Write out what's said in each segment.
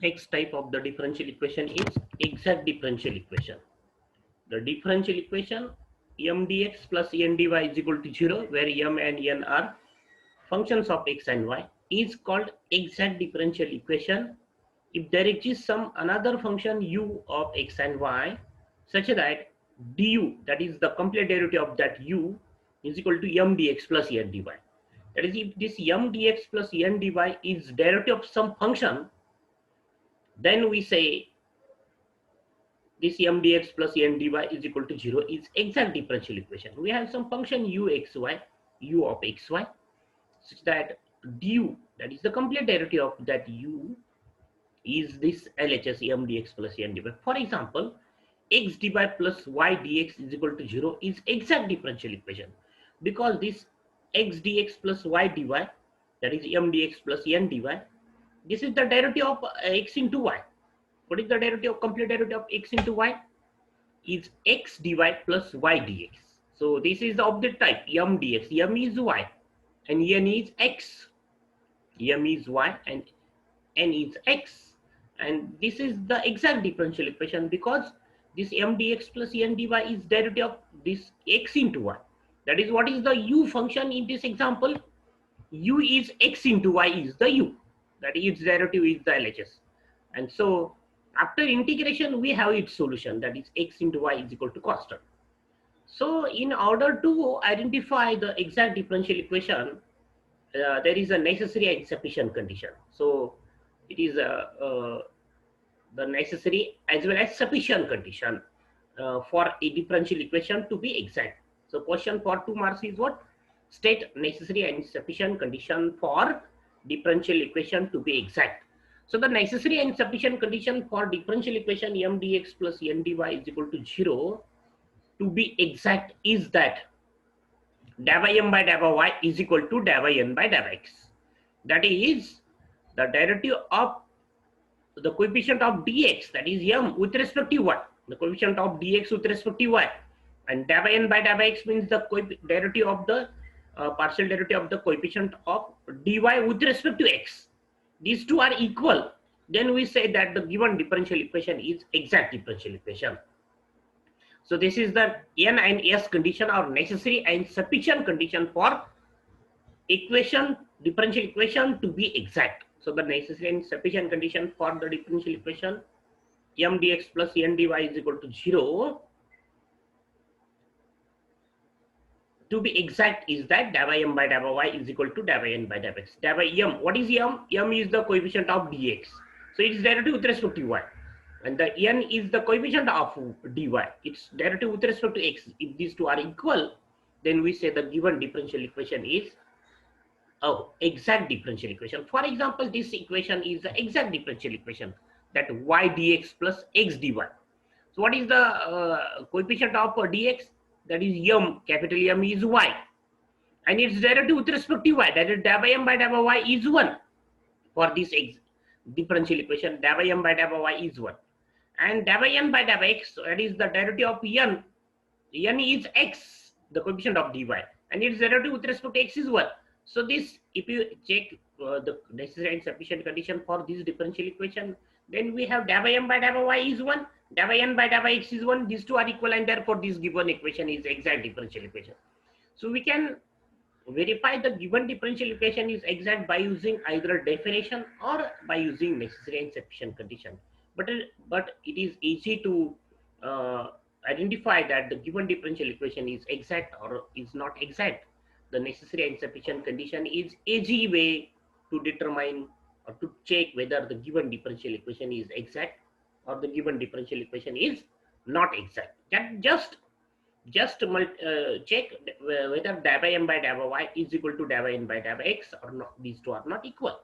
next type of the differential equation is exact differential equation. The differential equation m dx plus n dy is equal to 0, where m and n are functions of x and y, is called exact differential equation if there exists some another function u of x and y such that du, that is the complete derivative of that u, is equal to m dx plus n dy. That is, if this m dx plus n dy is derivative of some function, then we say this m dx plus n dy is equal to 0 is exact differential equation. We have some function u xy, u of xy, such that du, that is the complete derivative of that u, is this LHS m dx plus n dy. For example, x dy plus y dx is equal to 0 is exact differential equation, because this x dx plus y dy, that is m dx plus n dy, this is the derivative of x into y. What is the derivative, complete derivative of x into y? Is x dy plus y dx. So this is the object type m dx. M is y and n is x. M is y and n is x. And this is the exact differential equation, because this m dx plus n dy is derivative of this x into y. That is, what is the u function in this example? U is x into y is the u. That is, its derivative is the LHS. And so after integration, we have its solution, that is x into y is equal to constant. So in order to identify the exact differential equation, there is a necessary and sufficient condition. So it is the necessary as well as sufficient condition for a differential equation to be exact. So question for 2 marks is what? State necessary and sufficient condition for differential equation to be exact. So the necessary and sufficient condition for differential equation m dx plus n dy is equal to 0 to be exact is that dou by m by dou by y is equal to dou by n by dou x. That is, the derivative of the coefficient of dx, that is m, with respect to y, the coefficient of dx with respect to y, and dou by n by dou x means the derivative of the partial derivative of the coefficient of dy with respect to x. These two are equal, then we say that the given differential equation is exact differential equation. So this is the n and s condition, or necessary and sufficient condition for equation, differential equation to be exact. So the necessary and sufficient condition for the differential equation m dx plus n dy is equal to 0 to be exact is that dou by m by dou y is equal to dou by n by dou x. Dou by m, what is m? M is the coefficient of dx, so its derivative with respect to y, and the n is the coefficient of dy, its derivative with respect to x. If these two are equal, then we say the given differential equation is exact differential equation. For example, this equation is the exact differential equation, that y dx plus x dy. So what is the coefficient of dx? That is m, capital M is y, and its derivative with respect to y, that is dou by m by dou y is 1. For this differential equation, dou by m by dou y is 1, and dou by n by dou x, that is the derivative of n. N is x, the coefficient of dy, and its derivative with respect to x is 1. So this, if you check the necessary and sufficient condition for this differential equation, then we have dou by m by dou y is 1, dou by n by dou x is 1. These two are equal, and therefore this given equation is exact differential equation. So we can verify the given differential equation is exact by using either definition or by using necessary and sufficient condition. But it is easy to identify that the given differential equation is exact or is not exact. The necessary and sufficient condition is easy way to determine or to check whether the given differential equation is exact or the given differential equation is not exact. That just check whether dou by m by dou y is equal to dou by n by dou x or not. These two are not equal.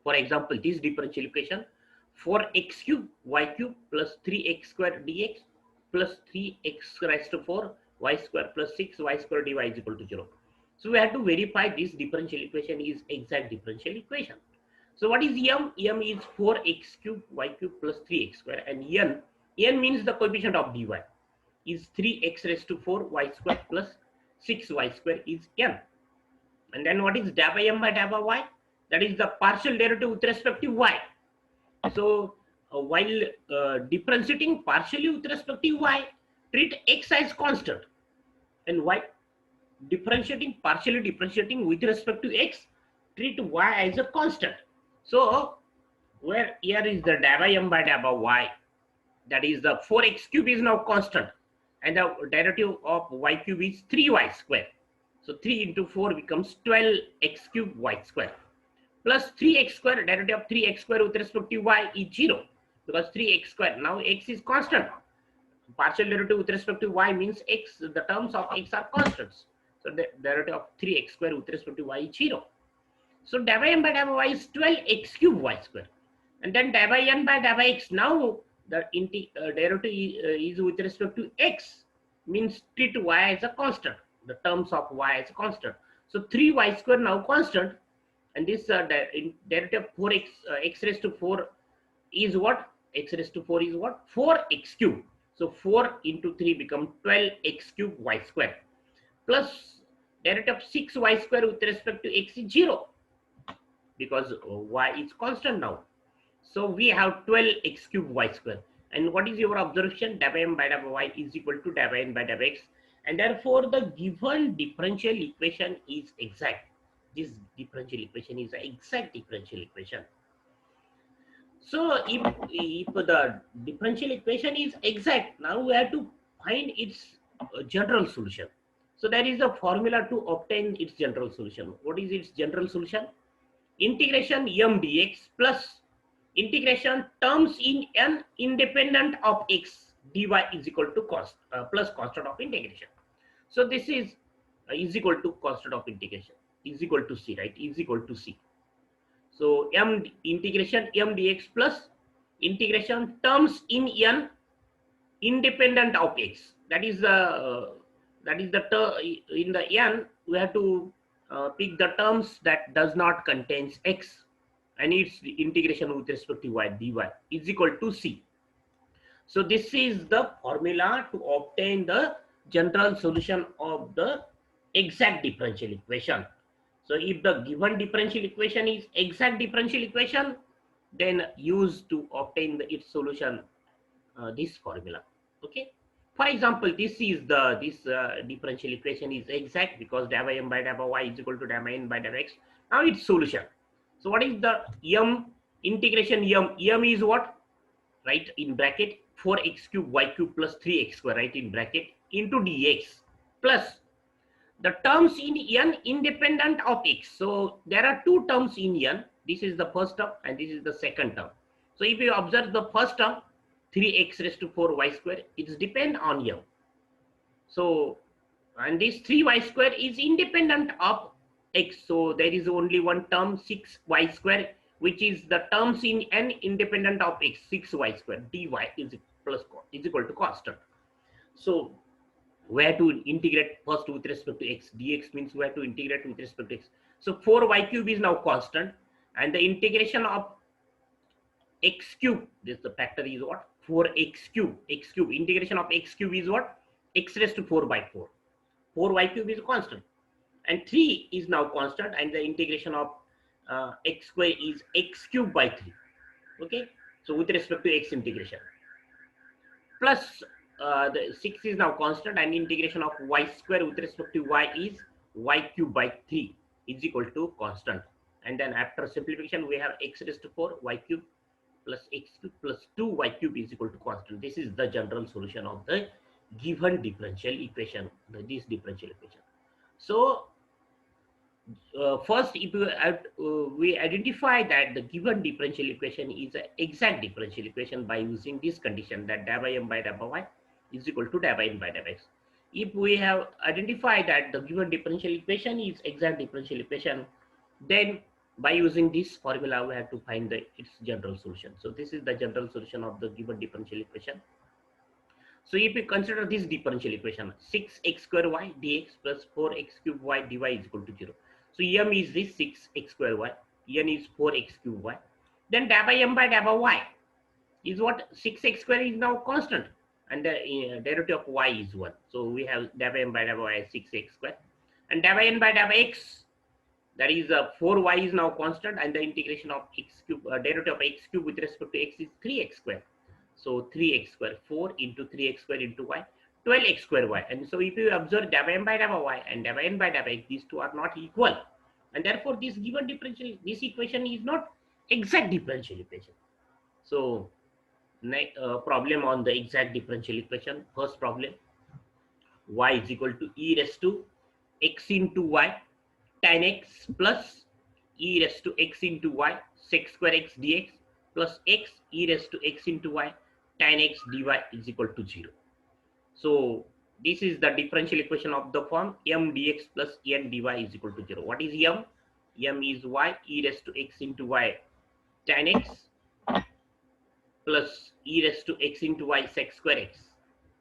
For example, this differential equation 4x cube y cube plus 3x square dx plus 3x raised to 4 y square plus 6 y square dy is equal to 0. So we have to verify this differential equation is exact differential equation. So what is m? M is 4x cube y cube plus 3x square, and n means the coefficient of dy is 3x raised to 4 y square plus 6 y square is n. And then what is dou by m by dou y? That is the partial derivative with respect to y. So while differentiating partially with respect to y, treat x as constant, and while partially differentiating with respect to x, treat y as a constant. So where here is the dou by m by dou by y, that is the 4x cube is now constant, and the derivative of y cube is 3y square. So 3 into 4 becomes 12x cube y square, plus 3x square, derivative of 3x square with respect to y is 0, because 3x square, now x is constant. Partial derivative with respect to y means x, the terms of x are constants. So the derivative of 3x square with respect to y is 0. So dou by m by dou by y is 12x cube y square. And then dou by n by dou by x, now the derivative is with respect to x, means treat y as a constant, the terms of y as a constant. So 3y square now constant, and this derivative of 4x, x raised to 4 is what? X raised to 4 is what? 4x cube. So 4 into 3 become 12x cube y square, plus derivative of 6y square with respect to x is 0, because y is constant now. So we have 12x cube y square. And what is your observation? Dou by m by dou by y is equal to dou by n by dou by x. And therefore, the given differential equation is exact. This differential equation is an exact differential equation. So if the differential equation is exact, now we have to find its general solution. So there is a formula to obtain its general solution. What is its general solution? Integration m dx plus integration terms in n independent of x dy is equal to cost plus constant of integration. So this is equal to constant of integration is equal to c, right? Is equal to c. So m integration m dx plus integration terms in n independent of x. That is the in the n we have to pick the terms that does not contains x, and its integration with respect to y dy is equal to c. So this is the formula to obtain the general solution of the exact differential equation. So if the given differential equation is exact differential equation, then use to obtain its solution this formula. Okay. For example, this differential equation is exact because dou by m by dou by y is equal to dou by n by dou by x. Now its solution. So what is the m integration m? M is what? Right in bracket 4x cube y cube plus 3x square, right in bracket, into dx plus the terms in n independent of x. So there are two terms in n. This is the first term and this is the second term. So if you observe the first term, 3x raised to 4y square, it depends on m. So, and this 3y square is independent of x. So there is only one term, 6y square, which is the terms in n independent of x, 6y square dy is equal to constant. So where to integrate first with respect to x, dx means where to integrate with respect to x. So 4y cube is now constant, and the integration of x cube, this the factor is what? 4x cube. X cube, integration of x cube is what? X raised to 4 by 4. 4y cube is constant, and 3 is now constant, and the integration of x square is x cube by 3. Okay, so with respect to x integration, plus the 6 is now constant, and integration of y square with respect to y is y cube by 3 is equal to constant. And then after simplification, we have x raised to 4 y cube plus x cube plus 2y cube is equal to constant. This is the general solution of the given differential equation, this differential equation. So first, if we identify that the given differential equation is an exact differential equation by using this condition that dou by m by dou by y is equal to dou by n by dou by x. If we have identified that the given differential equation is exact differential equation, then by using this formula we have to find its general solution. So this is the general solution of the given differential equation. So if you consider this differential equation, 6x square y dx plus 4x cube y dy is equal to 0. So m is this 6x square y, n is 4x cube y. Then dou by m by dou by y is what? 6x square is now constant, and the derivative of y is 1. So we have dou by m by dou by y is 6x square, and dou by n by dou by x, That is 4y is now constant, and the integration of x cube, derivative of x cube with respect to x is 3x square. So 3x square, 4 into 3x square into y, 12x square y. And so if you observe delta m by delta y and delta n by delta x, these two are not equal, and therefore this given differential, this equation is not exact differential equation. So problem on the exact differential equation. First problem, y is equal to e raised to x into y tan x plus e raised to x into y sec square x dx plus x e raised to x into y tan x dy is equal to 0. So this is the differential equation of the form m dx plus n dy is equal to 0. What is m? M is y e raised to x into y tan x plus e raised to x into y sec square x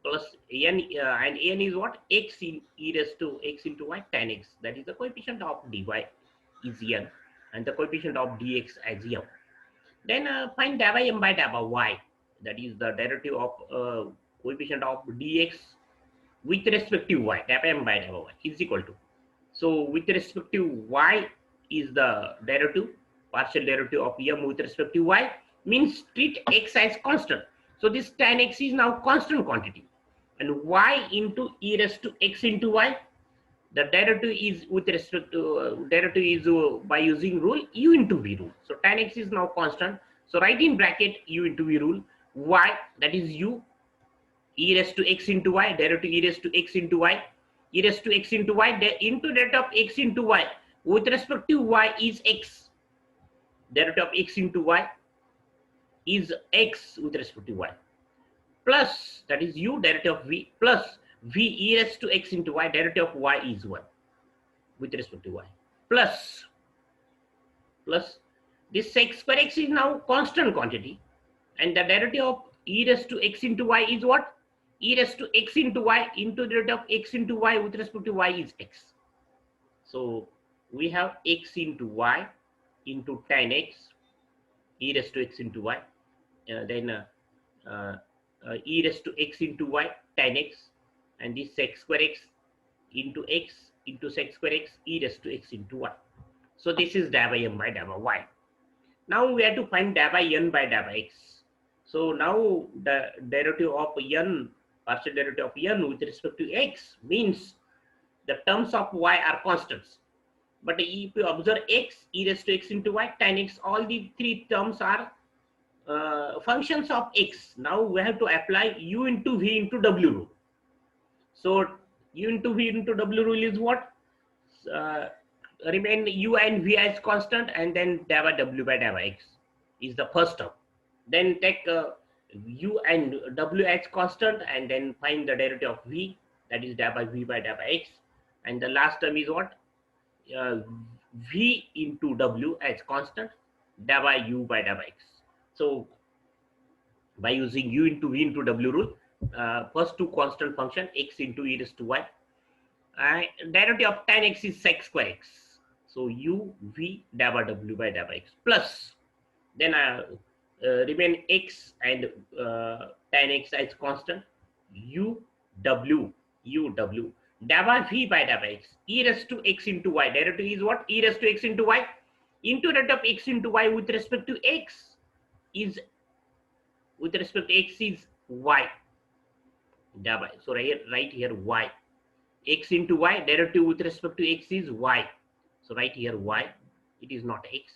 plus n, and n is what? X in e raised to x into y tan x. That is the coefficient of dy is n, and the coefficient of dx as m. Then find delta m by delta y. That is the derivative of coefficient of dx with respect to y. Delta m by delta y is equal to. So with respect to y is the derivative, partial derivative of m with respect to y, means treat x as constant. So this tan x is now constant quantity, and y into e raised to x into y, the derivative is with respect to derivative is by using rule u into v rule. So tan x is now constant. So write in bracket u into v rule, y, that is u, e raised to x into y, derivative e raised to x into y, e raised to x into y, into derivative of x into y with respect to y is x, derivative of x into y is x with respect to y, plus, that is u, derivative of v, plus v e raised to x into y, derivative of y is 1 with respect to y, plus this sec square x is now constant quantity, and the derivative of e raised to x into y is what? E raised to x into y into the derivative of x into y with respect to y is x. So we have x into y into tan x, e raised to x into y, then e raised to x into y tan x, and this sec square x into sec square x e raised to x into y. So this is delta m by delta y. Now we have to find delta n by delta x. So now the derivative of n, partial derivative of n with respect to x, means the terms of y are constants. But if you observe x, e raised to x into y, tan x, all the three terms are functions of x. Now we have to apply u into v into w rule. So u into v into w rule is what? Remain u and v as constant, and then delta w by delta x is the first term. Then take u and w as constant, and then find the derivative of v, that is delta v by delta x, and the last term is what? V into w as constant, delta u by delta x. So by using u into v into w rule, first two constant function x into e raised to y, derivative of tan x is sec square x. So u v delta w by delta x, plus then remain x and tan x as constant, u w delta v by delta x, e raised to x into y, derivative is what? E raised to x into y into derivative of x into y with respect to x is, with respect to x is y, delta. So right here y, x into y, derivative with respect to x is y. So right here y, it is not x.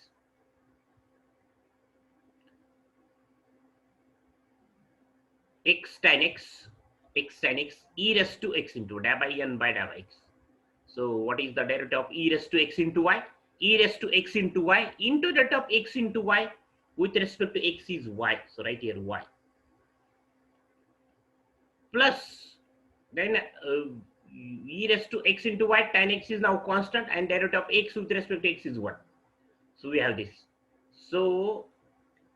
X tan x, e raised to x into delta n by delta x. So what is the derivative of e raised to x into y? E raised to x into y into derivative of x into y with respect to x is y. So right here y, plus then e raised to x into y, tan x is now constant, and derivative of x with respect to x is 1. So we have this. So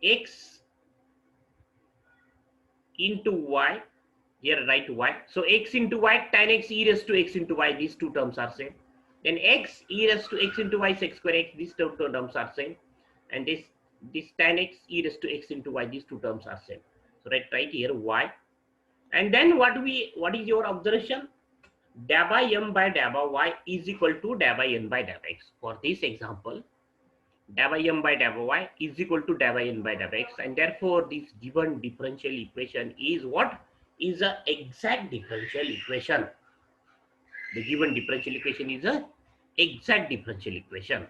x into y, here write y. So x into y, tan x e raised to x into y, these two terms are same. Then x e raised to x into y sec square x, these two terms are same. And this tan x e raised to x into y, these two terms are same. So right here y. And then what is your observation? da by m by da by y is equal to da by n by da by x. For this example, da by m by da by y is equal to da by n by da by x, and therefore this given differential equation is what? Is a exact differential equation. The given differential equation is a exact differential equation,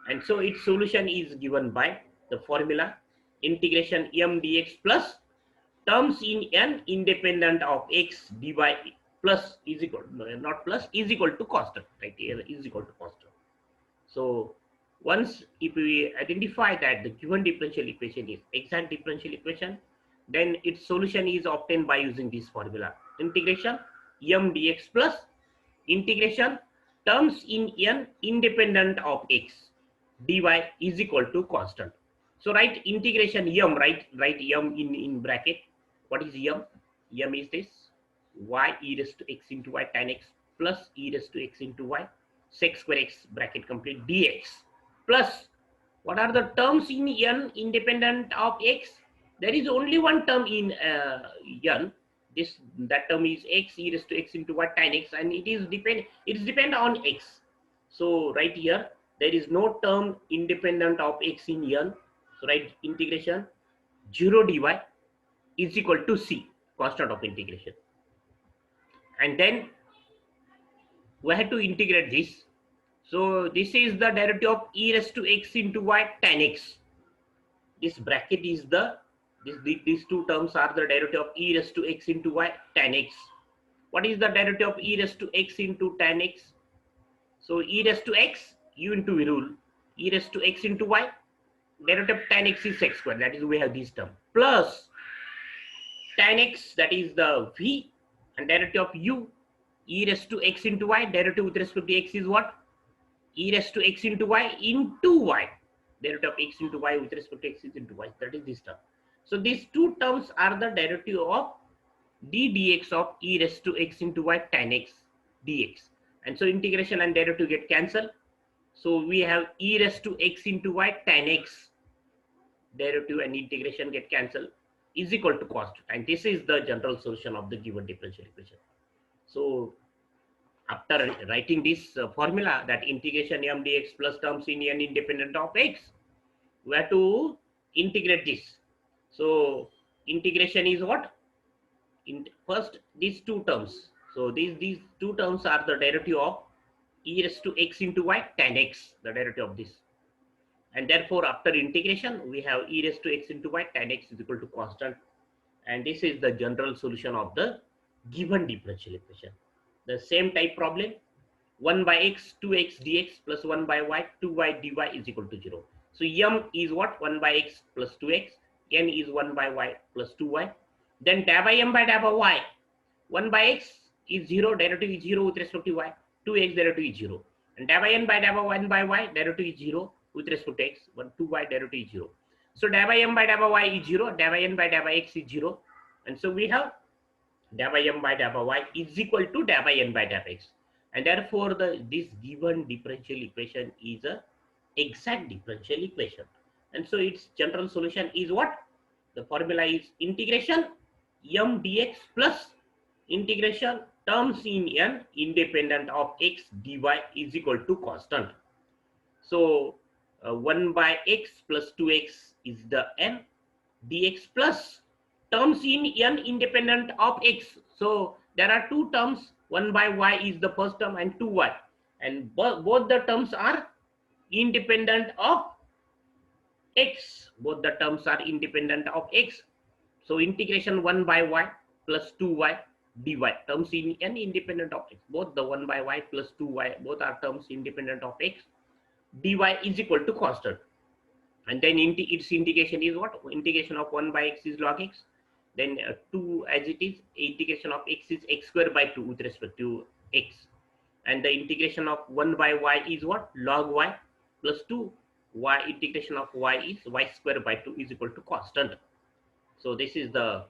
and so its solution is given by the formula integration m dx plus terms in n independent of x dy plus is equal, not plus, is equal to constant, right here is equal to constant. So once if we identify that the given differential equation is exact differential equation, then its solution is obtained by using this formula integration m dx plus integration terms in n independent of x dy is equal to constant. So write integration m, write m in bracket. What is m? M is this y e raised to x into y tan x plus e raised to x into y sec square x bracket complete dx plus what are the terms in n independent of x? There is only one term in n. That term is x e raised to x into y tan x, and it is depend on x. So right here there is no term independent of x in n. So write integration 0 dy is equal to c, constant of integration, and then we have to integrate this. So this is the derivative of e raised to x into y tan x. This bracket is these two terms are the derivative of e raised to x into y tan x. What is the derivative of e raised to x into tan x? So e raised to x, u into v rule, e raised to x into y, derivative of tan x is x square, that is we have this term, plus tan x, that is the v, and derivative of u, e raised to x into y, derivative with respect to x is what? E raised to x into y into y. Derivative of x into y with respect to x is into y. That is this term. So these two terms are the derivative of d dx of e raised to x into y tan x dx. And so integration and derivative get cancelled. So we have e raised to x into y tan x, derivative and integration get cancelled, is equal to constant. And this is the general solution of the given differential equation. So after writing this formula, that integration m dx plus terms in n independent of x, we have to integrate this. So integration is what? First these two terms. So these two terms are the derivative of e raised to x into y tan x, the derivative of this. And therefore after integration we have e raised to x into y tan x is equal to constant. And this is the general solution of the given differential equation. The same type problem, 1 by x 2x dx plus 1 by y 2y dy is equal to 0. So m is what? 1 by x plus 2x, n is 1 by y plus 2y. Then da by m by da by y, 1 by x is 0, derivative is 0 with respect to y, 2x derivative is 0. And da by n by da by 1 by y, derivative is 0 with respect to x, 2y derivative is 0. So da by m by da by y is 0, da by n by da by x is 0. And so we have da by m by da by y is equal to da by n by da by x. And therefore this given differential equation is a exact differential equation. And so its general solution is what? The formula is integration m dx plus integration terms in n independent of x dy is equal to constant. So 1 by x plus 2x is the n dx plus terms in n independent of x. So there are two terms, 1 by y is the first term and 2y, and both the terms are independent of x. Both the terms are independent of x. So integration 1 by y plus 2y dy, terms in n independent of x. Both the 1 by y plus 2y, both are terms independent of x. Dy is equal to constant. And then its integration is what? Integration of 1 by x is log x. Then 2 as it is, integration of x is x square by 2 with respect to x. And the integration of 1 by y is what? Log y plus 2. Y integration of y is y square by 2 is equal to constant. So this is the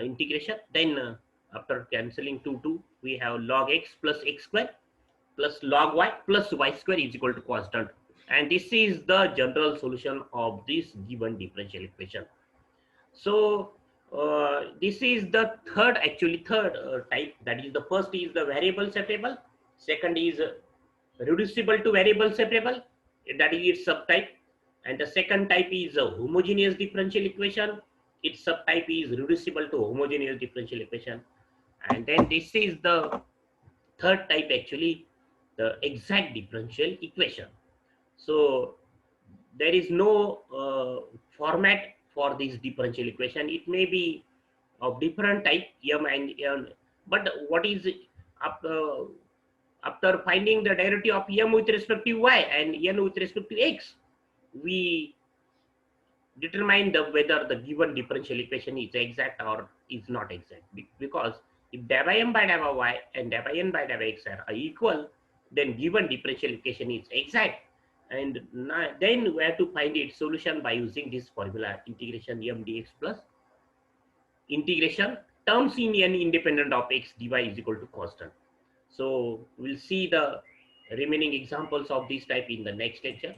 integration. Then after cancelling 2, we have log x plus x square plus log y plus y square is equal to constant. And this is the general solution of this given differential equation. So This is the third type. That is, the first is the variable separable, second is reducible to variable separable, that is its subtype, and the second type is a homogeneous differential equation. Its subtype is reducible to homogeneous differential equation. And then this is the third type, actually, the exact differential equation. So there is no format for this differential equation. It may be of different type, m and n, but what is after finding the derivative of m with respect to y and n with respect to x, we determine whether the given differential equation is exact or is not exact. Because if del by m by del by y and del by n by del by x are equal, then given differential equation is exact. And then we have to find its solution by using this formula, integration m dx plus integration terms in n independent of x dy is equal to constant. So we'll see the remaining examples of this type in the next lecture.